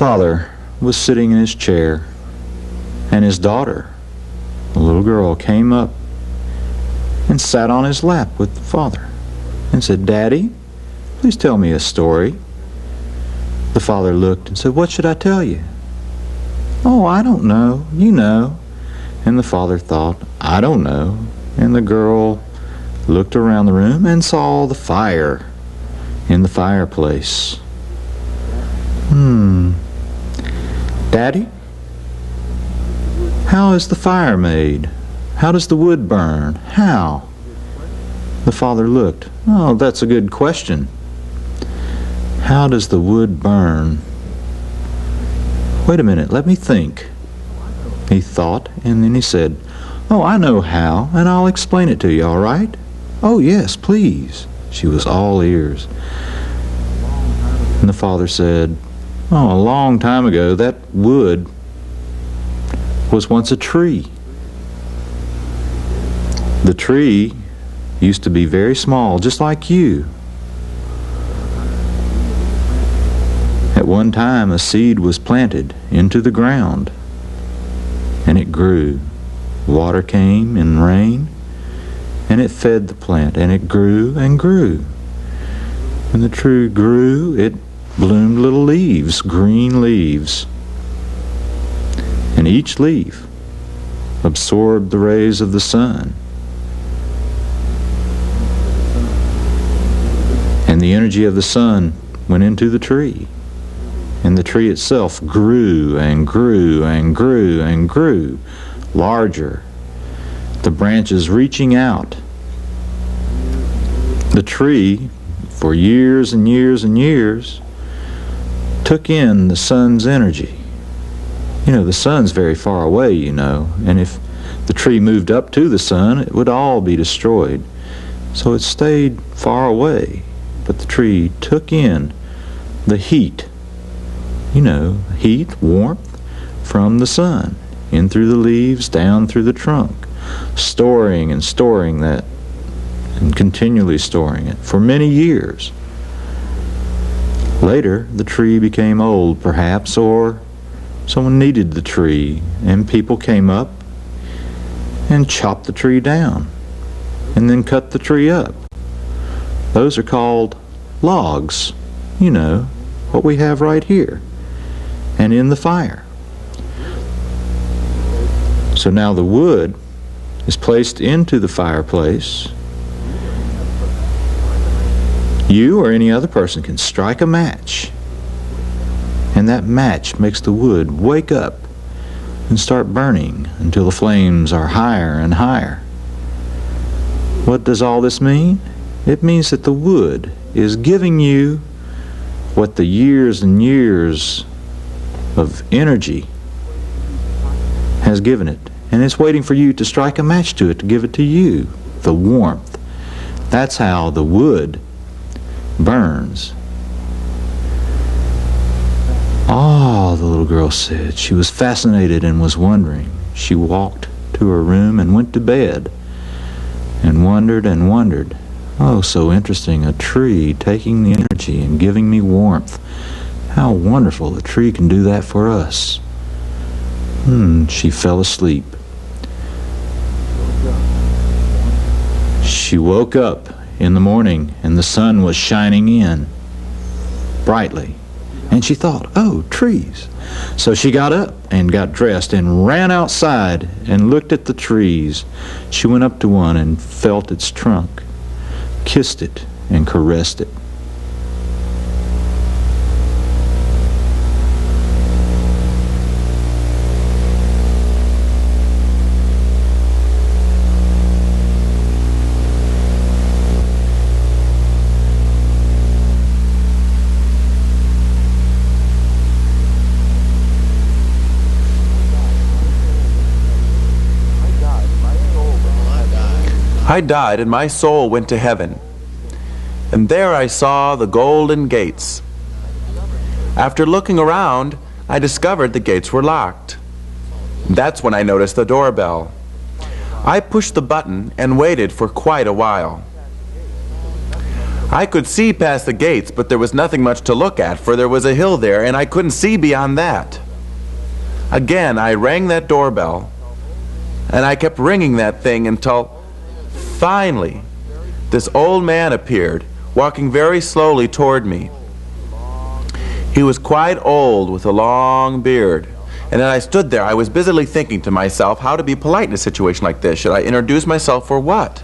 father was sitting in his chair, and his daughter, a little girl, came up and sat on his lap with the father and said, "Daddy, please tell me a story." The father looked and said, "What should I tell you?" "Oh, I don't know. You know." And the father thought, "I don't know." And the girl looked around the room and saw the fire in the fireplace. "Daddy, how is the fire made? How does the wood burn? How?" The father looked. "Oh, that's a good question. How does the wood burn? Wait a minute, let me think." He thought, and then he said, "Oh, I know how, and I'll explain it to you, all right?" "Oh, yes, please." She was all ears. And the father said, "Oh, a long time ago, that wood was once a tree. The tree used to be very small, just like you. At one time, a seed was planted into the ground, and it grew. Water came and rain, and it fed the plant, and it grew and grew. When the tree grew, it bloomed little leaves, green leaves. And each leaf absorbed the rays of the sun. And the energy of the sun went into the tree. And the tree itself grew and grew and grew and grew, larger, the branches reaching out. The tree, for years and years and years, took in the sun's energy. You know, the sun's very far away, you know, and if the tree moved up to the sun, it would all be destroyed. So it stayed far away, but the tree took in the heat, you know, heat, warmth from the sun, in through the leaves, down through the trunk, storing and storing that, and continually storing it for many years. Later, the tree became old, perhaps, or someone needed the tree, and people came up and chopped the tree down, and then cut the tree up. Those are called logs, you know, what we have right here, and in the fire. So now the wood is placed into the fireplace. You or any other person can strike a match, and that match makes the wood wake up and start burning until the flames are higher and higher. What does all this mean? It means that the wood is giving you what the years and years of energy has given it, and it's waiting for you to strike a match to it, to give it to you, the warmth. That's how the wood burns. "Ah," the little girl said. She was fascinated and was wondering. She walked to her room and went to bed and wondered and wondered. "Oh, so interesting, a tree taking the energy and giving me warmth. How wonderful a tree can do that for us." She fell asleep. She woke up in the morning and the sun was shining in brightly. And she thought, "Oh, trees." So she got up and got dressed and ran outside and looked at the trees. She went up to one and felt its trunk, kissed it and caressed it. I died and my soul went to heaven, and there I saw the golden gates. After looking around, I discovered the gates were locked. That's when I noticed the doorbell. I pushed the button and waited for quite a while. I could see past the gates, but there was nothing much to look at, for there was a hill there, and I couldn't see beyond that. Again, I rang that doorbell, and I kept ringing that thing until finally this old man appeared, walking very slowly toward me. He was quite old, with a long beard. And as I stood there, I was busily thinking to myself how to be polite in a situation like this. Should I introduce myself or what?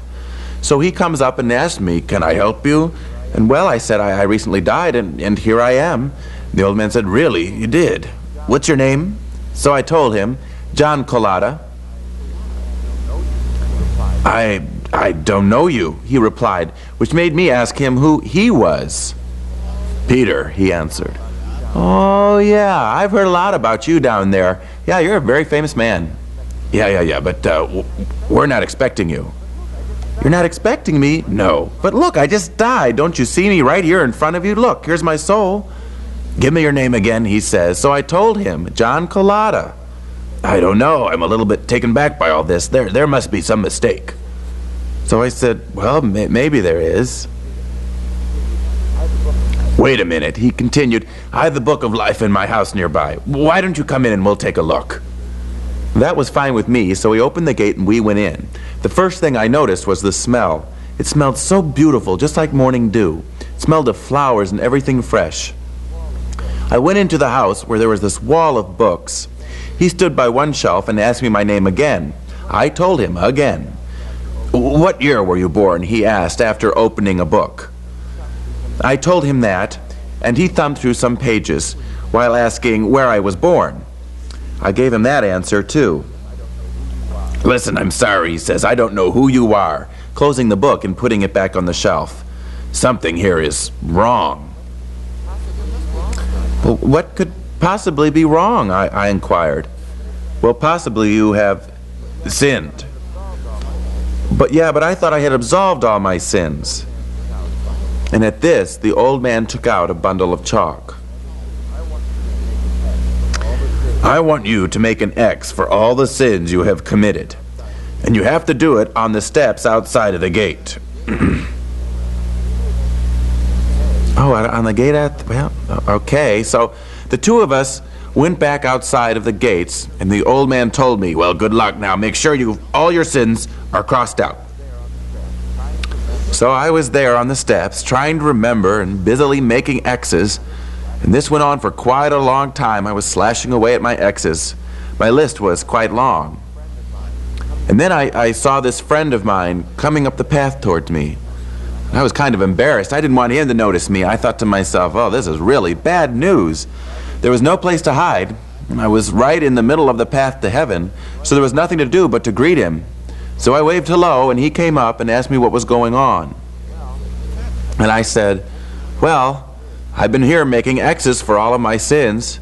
So he comes up and asks me, "Can I help you?" And well, I said, I recently died, and here I am. The old man said, "Really? You did? What's your name?" So I told him, "John Colada." I don't know you," he replied, which made me ask him who he was. "Peter," he answered. "Oh, yeah, I've heard a lot about you down there. Yeah, you're a very famous man." Yeah, but we're not expecting you." "You're not expecting me?" "No. But look, I just died. Don't you see me right here in front of you? Look, here's my soul." "Give me your name again," he says. So I told him, "John Colada." "I don't know. I'm a little bit taken back by all this. There must be some mistake." So I said, "Well, maybe there is." "Wait a minute," he continued. "I have the Book of Life in my house nearby. Why don't you come in and we'll take a look?" That was fine with me, so he opened the gate and we went in. The first thing I noticed was the smell. It smelled so beautiful, just like morning dew. It smelled of flowers and everything fresh. I went into the house where there was this wall of books. He stood by one shelf and asked me my name again. I told him again. "What year were you born?" he asked after opening a book. I told him that, and he thumbed through some pages while asking where I was born. I gave him that answer too. "Listen, I'm sorry," he says. "I don't know who you are," closing the book and putting it back on the shelf. "Something here is wrong." "Well, what could possibly be wrong?" I inquired. "Well, possibly you have sinned." But I thought I had absolved all my sins." And at this, the old man took out a bundle of chalk. "I want you to make an X for all the sins you have committed. And you have to do it on the steps outside of the gate." Oh, on the gate well, okay. So the two of us went back outside of the gates, and the old man told me, "Well, good luck now. Make sure all your sins are crossed out." So I was there on the steps, trying to remember and busily making X's, and this went on for quite a long time. I was slashing away at my X's. My list was quite long. And then I saw this friend of mine coming up the path towards me. I was kind of embarrassed. I didn't want him to notice me. I thought to myself, "Oh, this is really bad news." There was no place to hide. I was right in the middle of the path to heaven, so there was nothing to do but to greet him. So I waved hello, and he came up and asked me what was going on. And I said, "Well, I've been here making X's for all of my sins."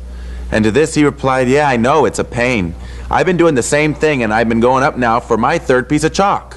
And to this he replied, "Yeah, I know, it's a pain. I've been doing the same thing, and I've been going up now for my third piece of chalk."